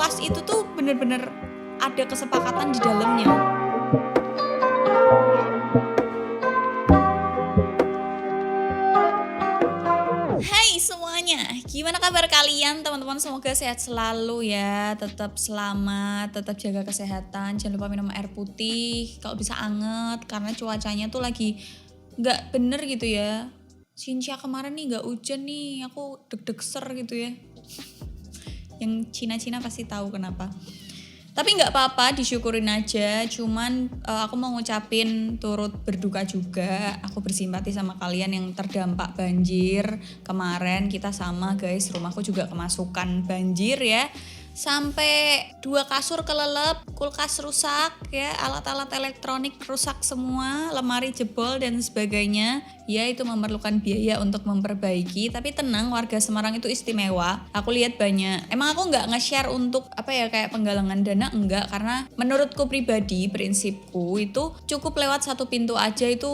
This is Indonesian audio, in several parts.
seluas itu tuh bener-bener ada kesepakatan di dalamnya. Hai semuanya, gimana kabar kalian teman-teman? Semoga sehat selalu ya, tetap selamat, tetap jaga kesehatan, jangan lupa minum air putih, kalau bisa anget, karena cuacanya tuh lagi gak bener gitu ya. Sincia kemarin nih gak hujan nih, aku deg-deg gitu ya. Yang Cina-Cina pasti tahu kenapa. Tapi nggak apa-apa, disyukurin aja. Cuman aku mau ngucapin turut berduka juga. Aku bersimpati sama kalian yang terdampak banjir kemarin. Kita sama guys, rumahku juga kemasukan banjir ya. Sampai 2 kasur kelelep, kulkas rusak ya, alat-alat elektronik rusak semua, lemari jebol dan sebagainya. Ya itu memerlukan biaya untuk memperbaiki, tapi tenang, warga Semarang itu istimewa. Aku lihat banyak. Emang aku nggak nge-share untuk kayak penggalangan dana, enggak, karena menurutku pribadi, prinsipku itu cukup lewat satu pintu aja itu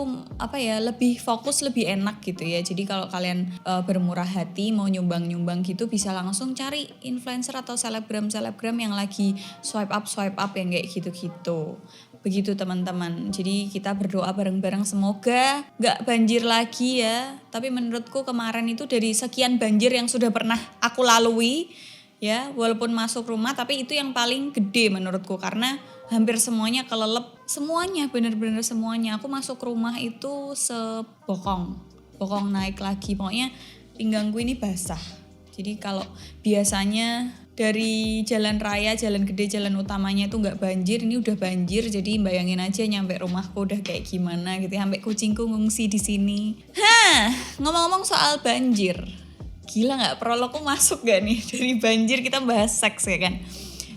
lebih fokus, lebih enak gitu ya. Jadi kalau kalian bermurah hati mau nyumbang gitu, bisa langsung cari influencer atau selebgram yang lagi swipe up yang kayak gitu-gitu. Begitu teman-teman. Jadi kita berdoa bareng-bareng semoga gak banjir lagi ya. Tapi menurutku kemarin itu dari sekian banjir yang sudah pernah aku lalui ya, walaupun masuk rumah, tapi itu yang paling gede menurutku karena hampir semuanya kelelep. Semuanya, bener-bener semuanya. Aku masuk rumah itu bokong naik lagi. Pokoknya pinggangku ini basah. Jadi kalau biasanya dari jalan raya, jalan gede, jalan utamanya itu nggak banjir, ini udah banjir. Jadi bayangin aja nyampe rumahku udah kayak gimana gitu, sampai kucingku ngungsi di sini. Ngomong-ngomong soal banjir, gila nggak prologku masuk gak nih? Dari banjir kita bahas seks ya kan?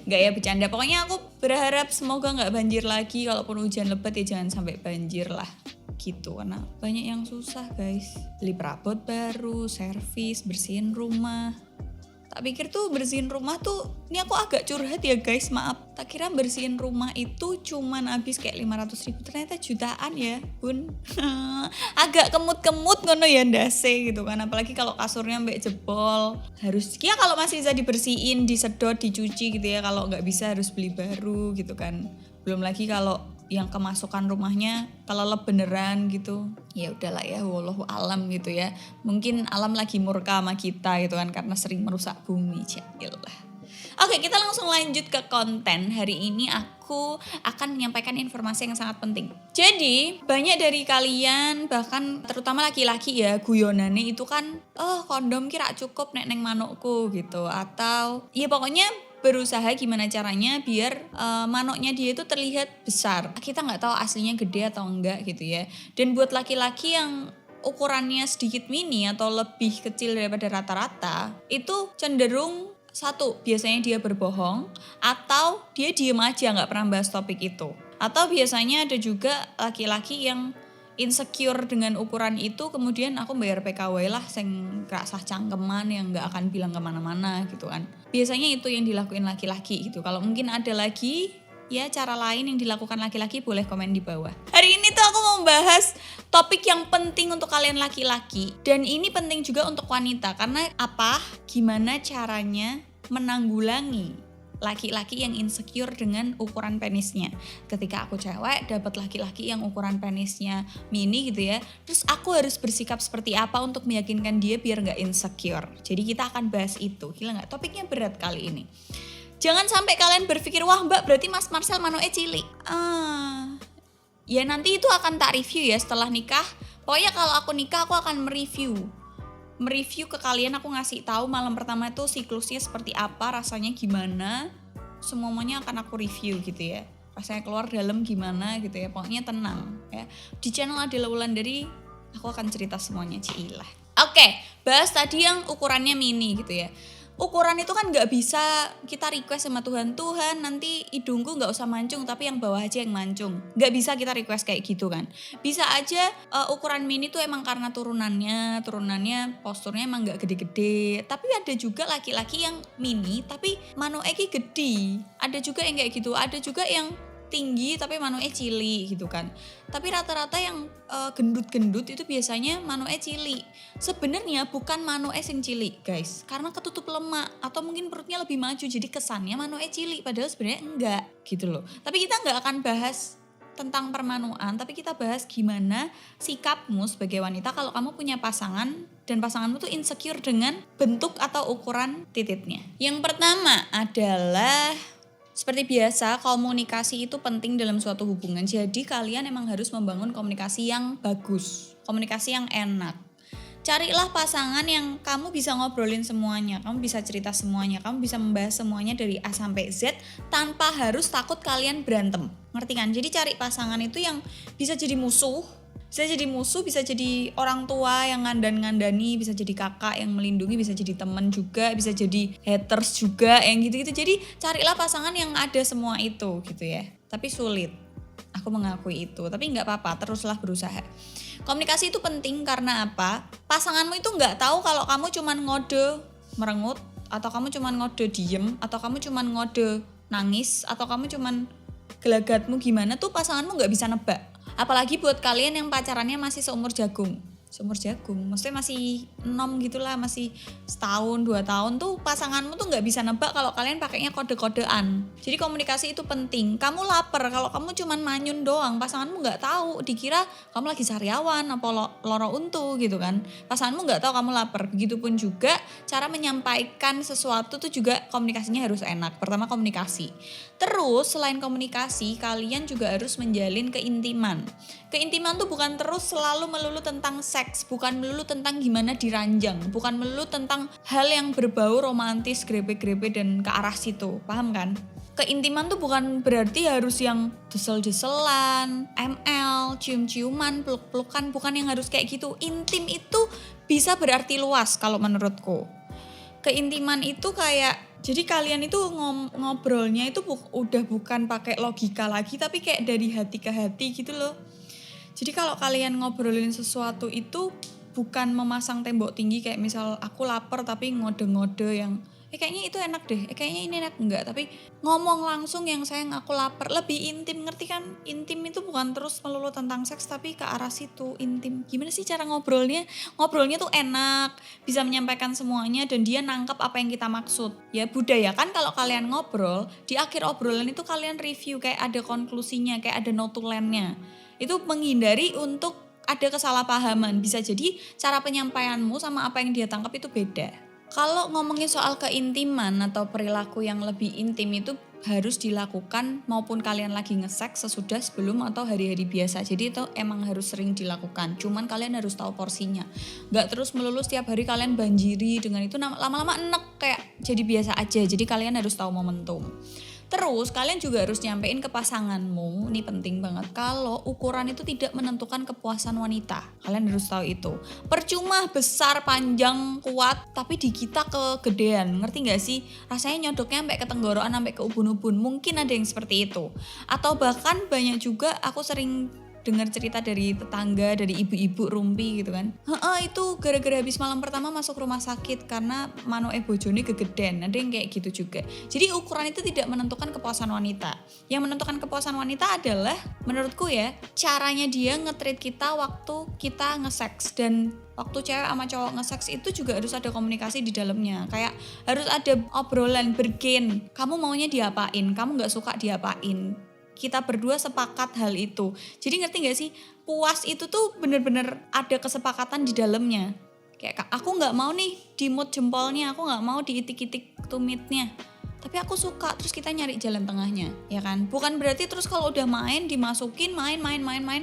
Nggak ya, bercanda. Pokoknya aku berharap semoga nggak banjir lagi. Kalaupun hujan lebat ya jangan sampai banjir lah. Gitu, karena banyak yang susah guys. Beli perabot baru, servis, bersihin rumah. Tak pikir tuh bersihin rumah tuh, ini aku agak curhat ya guys, maaf. Tak kira bersihin rumah itu cuman habis kayak 500.000, ternyata jutaan ya bun. Agak kemut-kemut ngono ya ndase gitu kan, apalagi kalau kasurnya mbak jebol. Harus ya kalau masih bisa dibersihin, disedot, dicuci gitu ya, kalau nggak bisa harus beli baru gitu kan. Belum lagi kalau yang kemasukan rumahnya kelelep beneran gitu. Ya udahlah ya, wallahu alam gitu ya. Mungkin alam lagi murka sama kita gitu kan karena sering merusak bumi. Jadilah. Oke, kita langsung lanjut ke konten. Hari ini aku akan menyampaikan informasi yang sangat penting. Jadi, banyak dari kalian, bahkan terutama laki-laki ya, guyonane itu kan, kondom kira cukup nek neng manukku gitu. Atau, ya pokoknya berusaha gimana caranya biar manuknya dia itu terlihat besar. Kita nggak tahu aslinya gede atau enggak gitu ya. Dan buat laki-laki yang ukurannya sedikit mini atau lebih kecil daripada rata-rata, itu cenderung satu, biasanya dia berbohong atau dia diem aja nggak pernah bahas topik itu. Atau biasanya ada juga laki-laki yang insecure dengan ukuran itu, kemudian aku bayar PKW lah sing kerasah cangkeman yang nggak akan bilang kemana-mana gitu kan. Biasanya itu yang dilakuin laki-laki gitu. Kalau mungkin ada lagi ya cara lain yang dilakukan laki-laki, boleh komen di bawah. Hari ini tuh aku mau bahas topik yang penting untuk kalian laki-laki. Dan ini penting juga untuk wanita. Karena apa? Gimana caranya menanggulangi laki-laki yang insecure dengan ukuran penisnya. Ketika aku cewek dapat laki-laki yang ukuran penisnya mini gitu ya, terus aku harus bersikap seperti apa untuk meyakinkan dia biar gak insecure. Jadi kita akan bahas itu. Gila gak? Topiknya berat kali ini. Jangan sampai kalian berpikir, wah mbak berarti Mas Marcel manoe cilik. Ya nanti itu akan tak review ya setelah nikah. Pokoknya kalau aku nikah aku akan mereview ke kalian, aku ngasih tahu malam pertama itu siklusnya seperti apa, rasanya gimana, semuanya akan aku review gitu ya. Rasanya keluar dalam gimana gitu ya, pokoknya tenang ya. Di channel Adela Wulandari aku akan cerita semuanya, cilah. Oke, bahas tadi yang ukurannya mini gitu ya. Ukuran itu kan gak bisa kita request sama Tuhan nanti hidungku gak usah mancung tapi yang bawah aja yang mancung. Gak bisa kita request kayak gitu kan. Bisa aja ukuran mini tuh emang karena turunannya posturnya emang gak gede-gede. Tapi ada juga laki-laki yang mini tapi manoeki gede. Ada juga yang kayak gitu. Ada juga yang tinggi tapi manuke cilik gitu kan. Tapi rata-rata yang gendut-gendut itu biasanya manuke cilik. Sebenarnya bukan manuke sing cilik, guys. Karena ketutup lemak atau mungkin perutnya lebih maju jadi kesannya manuke cilik padahal sebenarnya enggak gitu loh. Tapi kita enggak akan bahas tentang permanuan, tapi kita bahas gimana sikapmu sebagai wanita kalau kamu punya pasangan dan pasanganmu tuh insecure dengan bentuk atau ukuran titiknya. Yang pertama adalah seperti biasa, komunikasi itu penting dalam suatu hubungan. Jadi kalian emang harus membangun komunikasi yang bagus, komunikasi yang enak. Carilah pasangan yang kamu bisa ngobrolin semuanya, kamu bisa cerita semuanya, kamu bisa membahas semuanya dari A sampai Z tanpa harus takut kalian berantem. Ngerti kan? Jadi cari pasangan itu yang bisa jadi musuh, bisa jadi orang tua yang ngandani, bisa jadi kakak yang melindungi, bisa jadi teman juga, bisa jadi haters juga, yang gitu-gitu. Jadi carilah pasangan yang ada semua itu gitu ya. Tapi sulit, aku mengakui itu, tapi nggak apa-apa, teruslah berusaha. Komunikasi itu penting karena apa? Pasanganmu itu nggak tahu kalau kamu cuman ngode merengut, atau kamu cuman ngode diem, atau kamu cuman ngode nangis, atau kamu cuman gelagatmu gimana tuh pasanganmu nggak bisa nebak. Apalagi buat kalian yang pacarannya masih seumur jagung, maksudnya masih 6 gitulah, masih setahun 2 tahun tuh pasanganmu tuh nggak bisa nebak kalau kalian pakainya kode-kodean. Jadi komunikasi itu penting. Kamu lapar, kalau kamu cuman manyun doang, pasanganmu nggak tahu, dikira kamu lagi sariawan apa loro untu gitu kan. Pasanganmu nggak tahu kamu lapar. Begitupun juga cara menyampaikan sesuatu tuh juga komunikasinya harus enak. Pertama komunikasi. Terus selain komunikasi, kalian juga harus menjalin keintiman. Keintiman tuh bukan terus selalu melulu tentang seks, bukan melulu tentang gimana diranjang, bukan melulu tentang hal yang berbau romantis, grepe-grepe dan ke arah situ, paham kan? Keintiman tuh bukan berarti harus yang desel-deselan, ML, cium-ciuman, peluk-pelukan, bukan yang harus kayak gitu. Intim itu bisa berarti luas kalau menurutku. Keintiman itu kayak, jadi kalian itu ngobrolnya itu udah bukan pakai logika lagi, tapi kayak dari hati ke hati gitu loh. Jadi kalau kalian ngobrolin sesuatu itu bukan memasang tembok tinggi kayak misal aku lapar tapi ngode-ngode yang kayaknya itu enak deh, kayaknya ini enak enggak, tapi ngomong langsung yang sayang aku lapar, lebih intim, ngerti kan? Intim itu bukan terus melulu tentang seks tapi ke arah situ, intim. Gimana sih cara ngobrolnya? Ngobrolnya tuh enak, bisa menyampaikan semuanya dan dia nangkep apa yang kita maksud. Ya budaya kan kalau kalian ngobrol, di akhir obrolan itu kalian review kayak ada konklusinya, kayak ada notulennya. Itu menghindari untuk ada kesalahpahaman. Bisa jadi cara penyampaianmu sama apa yang dia tangkap itu beda. Kalau ngomongin soal keintiman atau perilaku yang lebih intim itu harus dilakukan maupun kalian lagi nge-seks sesudah, sebelum atau hari-hari biasa. Jadi itu emang harus sering dilakukan. Cuman kalian harus tahu porsinya. Gak terus melulu setiap hari kalian banjiri dengan itu, lama-lama enek kayak jadi biasa aja. Jadi kalian harus tahu momentum. Terus kalian juga harus nyampein ke pasanganmu, ini penting banget, kalau ukuran itu tidak menentukan kepuasan wanita. Kalian harus tahu itu. Percuma besar, panjang, kuat, tapi di kita kegedean. Ngerti gak sih? Rasanya nyodoknya sampai ke tenggorokan, sampai ke ubun-ubun. Mungkin ada yang seperti itu. Atau bahkan banyak juga aku sering dengar cerita dari tetangga, dari ibu-ibu rumpi gitu kan. Itu gara-gara habis malam pertama masuk rumah sakit karena manuke bojone gegeden. Ada yang kayak gitu juga. Jadi ukuran itu tidak menentukan kepuasan wanita. Yang menentukan kepuasan wanita adalah menurutku ya, caranya dia nge-treat kita waktu kita nge-seks. Dan waktu cewek sama cowok nge-seks itu juga harus ada komunikasi di dalamnya. Kayak harus ada obrolan, bergen. Kamu maunya diapain, kamu gak suka diapain. Kita berdua sepakat hal itu. Jadi ngerti gak sih? Puas itu tuh bener-bener ada kesepakatan di dalamnya. Kayak aku gak mau nih dimut jempolnya, aku gak mau diitik-itik tumitnya. Tapi aku suka, terus kita nyari jalan tengahnya, ya kan? Bukan berarti terus kalau udah main, dimasukin, main,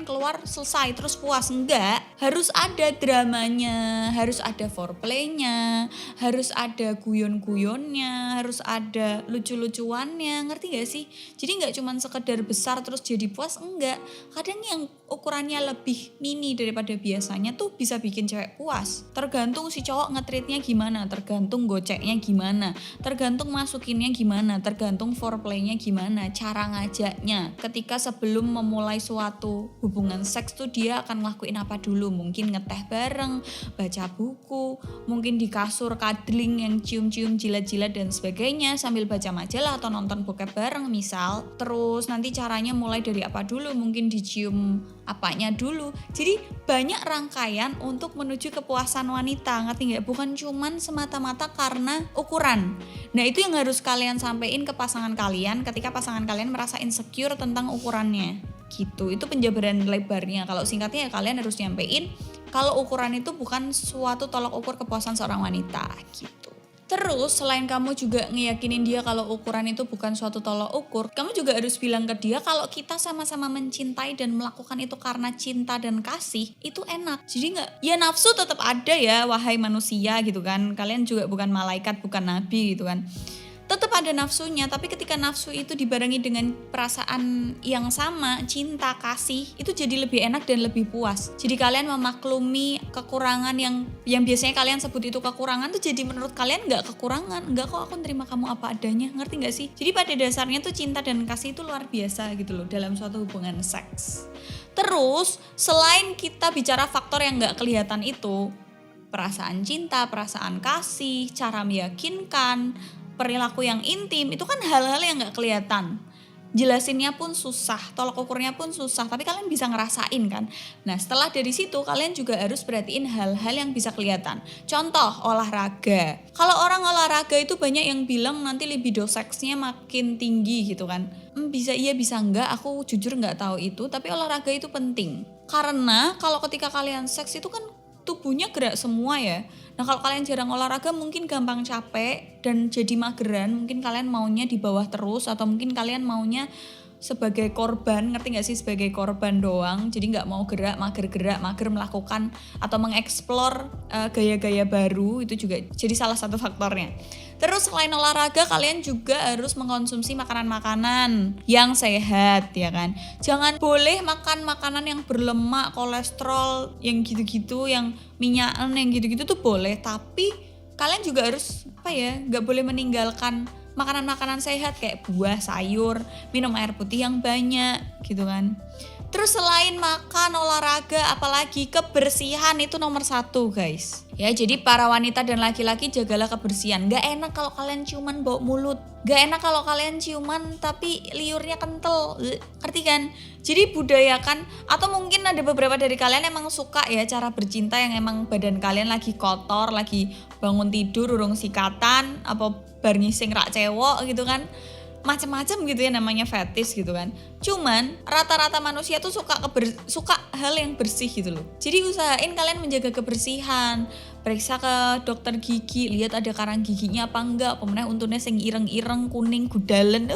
keluar, selesai, terus puas. Enggak, harus ada dramanya, harus ada foreplaynya, harus ada guyon-guyonnya, harus ada lucu-lucuannya, ngerti gak sih? Jadi gak cuma sekedar besar terus jadi puas, enggak. Kadang yang ukurannya lebih mini daripada biasanya tuh bisa bikin cewek puas. Tergantung si cowok nge-treatnya gimana, tergantung goceknya gimana, tergantung masukinnya gimana, tergantung foreplaynya gimana, cara ngajaknya. Ketika sebelum memulai suatu hubungan seks tuh dia akan ngelakuin apa dulu, mungkin ngeteh bareng, baca buku, mungkin di kasur cuddling yang cium-cium, jilat-jilat dan sebagainya sambil baca majalah atau nonton bokep bareng misal. Terus nanti caranya mulai dari apa dulu, mungkin dicium apanya dulu. Jadi banyak rangkaian untuk menuju kepuasan wanita, ngerti nggak? Bukan cuman semata-mata karena ukuran. Nah itu yang harus kalian sampein ke pasangan kalian ketika pasangan kalian merasa insecure tentang ukurannya gitu. Itu penjabaran lebarnya. Kalau singkatnya ya kalian harus nyampein kalau ukuran itu bukan suatu tolak ukur kepuasan seorang wanita gitu. Terus selain kamu juga ngeyakinin dia kalau ukuran itu bukan suatu tolak ukur, kamu juga harus bilang ke dia kalau kita sama-sama mencintai dan melakukan itu karena cinta dan kasih, itu enak. Jadi nggak, ya nafsu tetap ada ya, wahai manusia gitu kan. Kalian juga bukan malaikat, bukan nabi gitu kan. Tetap ada nafsunya, tapi ketika nafsu itu dibarengi dengan perasaan yang sama, cinta, kasih, itu jadi lebih enak dan lebih puas. Jadi kalian memaklumi kekurangan yang biasanya kalian sebut itu kekurangan tuh jadi menurut kalian nggak kekurangan. Nggak kok, aku terima kamu apa adanya, ngerti nggak sih? Jadi pada dasarnya tuh cinta dan kasih itu luar biasa gitu loh dalam suatu hubungan seks. Terus selain kita bicara faktor yang nggak kelihatan itu, perasaan cinta, perasaan kasih, cara meyakinkan, perilaku yang intim, itu kan hal-hal yang gak kelihatan. Jelasinnya pun susah, tolak ukurnya pun susah, tapi kalian bisa ngerasain kan. Nah setelah dari situ kalian juga harus perhatiin hal-hal yang bisa kelihatan. Contoh olahraga. Kalau orang olahraga itu banyak yang bilang nanti libido seksnya makin tinggi gitu kan. Bisa iya bisa enggak, aku jujur gak tahu itu, tapi olahraga itu penting. Karena kalau ketika kalian seks itu kan tubuhnya gerak semua ya. Nah kalau kalian jarang olahraga mungkin gampang capek dan jadi mageran. Mungkin kalian maunya di bawah terus atau mungkin kalian maunya sebagai korban, ngerti gak sih, sebagai korban doang. Jadi gak mau gerak, mager melakukan atau mengeksplor gaya-gaya baru. Itu juga jadi salah satu faktornya. Terus selain olahraga kalian juga harus mengkonsumsi makanan-makanan yang sehat ya kan. Jangan boleh makan makanan yang berlemak, kolesterol, yang gitu-gitu, yang minyakan, yang gitu-gitu tuh boleh. Tapi kalian juga harus gak boleh meninggalkan makanan-makanan sehat kayak buah, sayur, minum air putih yang banyak gitu kan. Terus selain makan, olahraga, apalagi kebersihan itu nomor 1 guys. Ya jadi para wanita dan laki-laki jagalah kebersihan. Gak enak kalau kalian ciuman bau mulut. Gak enak kalau kalian ciuman tapi liurnya kental. Ngerti kan? Jadi budayakan, atau mungkin ada beberapa dari kalian emang suka ya cara bercinta yang emang badan kalian lagi kotor, lagi bangun tidur, urung sikatan, apa bar ngising rak cewek gitu kan. Macam-macam gitu ya namanya fetish gitu kan. Cuman rata-rata manusia tuh suka hal yang bersih gitu loh. Jadi usahain kalian menjaga kebersihan. Periksa ke dokter gigi, lihat ada karang giginya apa enggak. Pemenang untungnya sing ireng-ireng, kuning, gudalen.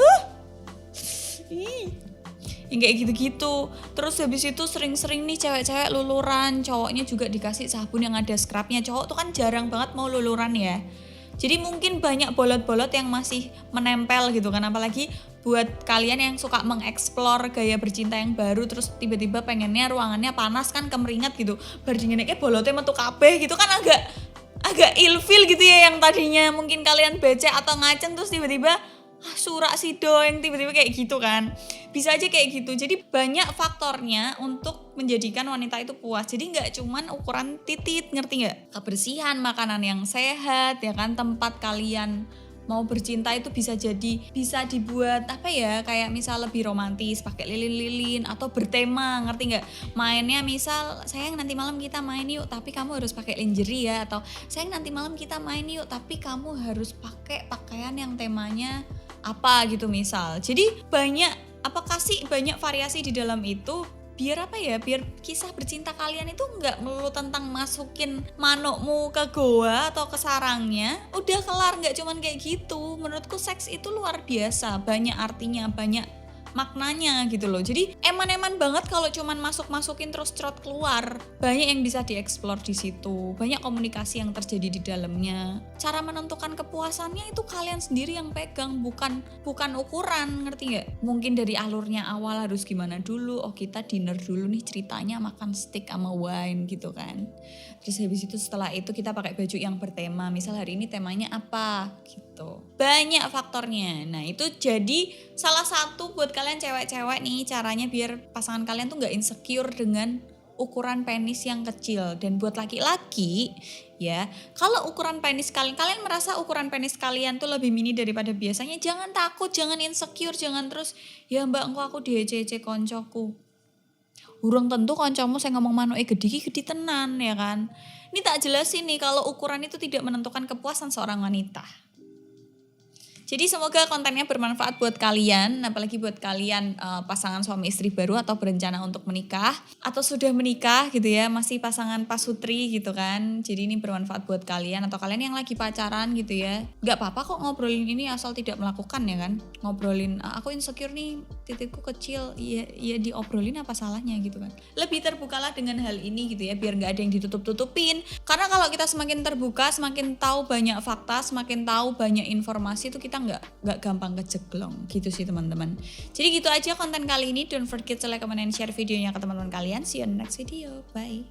Yang kayak gitu-gitu. Terus habis itu sering-sering nih cewek-cewek luluran, cowoknya juga dikasih sabun yang ada scrubnya. Cowok tuh kan jarang banget mau luluran ya. Jadi mungkin banyak bolot-bolot yang masih menempel gitu kan. Apalagi buat kalian yang suka mengeksplor gaya bercinta yang baru, terus tiba-tiba pengennya ruangannya panas kan, kemeringat gitu. Bardinginnya bolotnya metu kabeh gitu kan, agak ilfil gitu ya. Yang tadinya mungkin kalian becek atau ngaceng terus tiba-tiba surak sido yang tiba-tiba kayak gitu kan. Bisa aja kayak gitu. Jadi banyak faktornya untuk menjadikan wanita itu puas. Jadi gak cuman ukuran titit, ngerti gak? Kebersihan, makanan yang sehat ya kan, tempat kalian mau bercinta itu bisa dibuat kayak misal lebih romantis, pakai lilin-lilin atau bertema, ngerti gak? Mainnya misal sayang nanti malam kita main yuk tapi kamu harus pakai lingerie ya, atau sayang nanti malam kita main yuk tapi kamu harus pakai pakaian yang temanya apa gitu misal. Jadi kasih banyak variasi di dalam itu biar biar kisah bercinta kalian itu nggak melulu tentang masukin manukmu ke goa atau ke sarangnya udah kelar, nggak cuman kayak gitu. Menurutku seks itu luar biasa, banyak artinya, banyak maknanya gitu loh. Jadi eman-eman banget kalau cuman masuk-masukin terus cerot keluar. Banyak yang bisa dieksplor di situ, banyak komunikasi yang terjadi di dalamnya. Cara menentukan kepuasannya itu kalian sendiri yang pegang, bukan ukuran, ngerti nggak? Mungkin dari alurnya awal harus gimana dulu, oh kita dinner dulu nih ceritanya makan steak sama wine gitu kan. Terus habis itu setelah itu kita pakai baju yang bertema, misal hari ini temanya apa gitu. Banyak faktornya. Nah itu jadi salah satu buat kalian cewek-cewek nih caranya biar pasangan kalian tuh gak insecure dengan ukuran penis yang kecil. Dan buat laki-laki ya, kalau ukuran penis kalian merasa ukuran penis kalian tuh lebih mini daripada biasanya, jangan takut, jangan insecure, jangan terus ya mbak engko aku diece-ece koncoku. Urung tentu kancamu saya ngomong manuke gede tenan ya kan. Ini tak jelasin nih kalau ukuran itu tidak menentukan kepuasan seorang wanita. Jadi semoga kontennya bermanfaat buat kalian, apalagi buat kalian pasangan suami istri baru atau berencana untuk menikah atau sudah menikah gitu ya, masih pasangan pasutri gitu kan. Jadi ini bermanfaat buat kalian atau kalian yang lagi pacaran gitu ya. Gak apa-apa kok ngobrolin ini asal tidak melakukan ya kan. Ngobrolin aku insecure nih, titikku kecil, ya diobrolin apa salahnya gitu kan. Lebih terbukalah dengan hal ini gitu ya, biar gak ada yang ditutup-tutupin. Karena kalau kita semakin terbuka, semakin tahu banyak fakta, semakin tahu banyak informasi itu kita nggak gampang keceglong gitu sih teman-teman. Jadi gitu aja konten kali ini. Don't forget to like, comment, and share videonya ke teman-teman kalian. See you on the next video. Bye.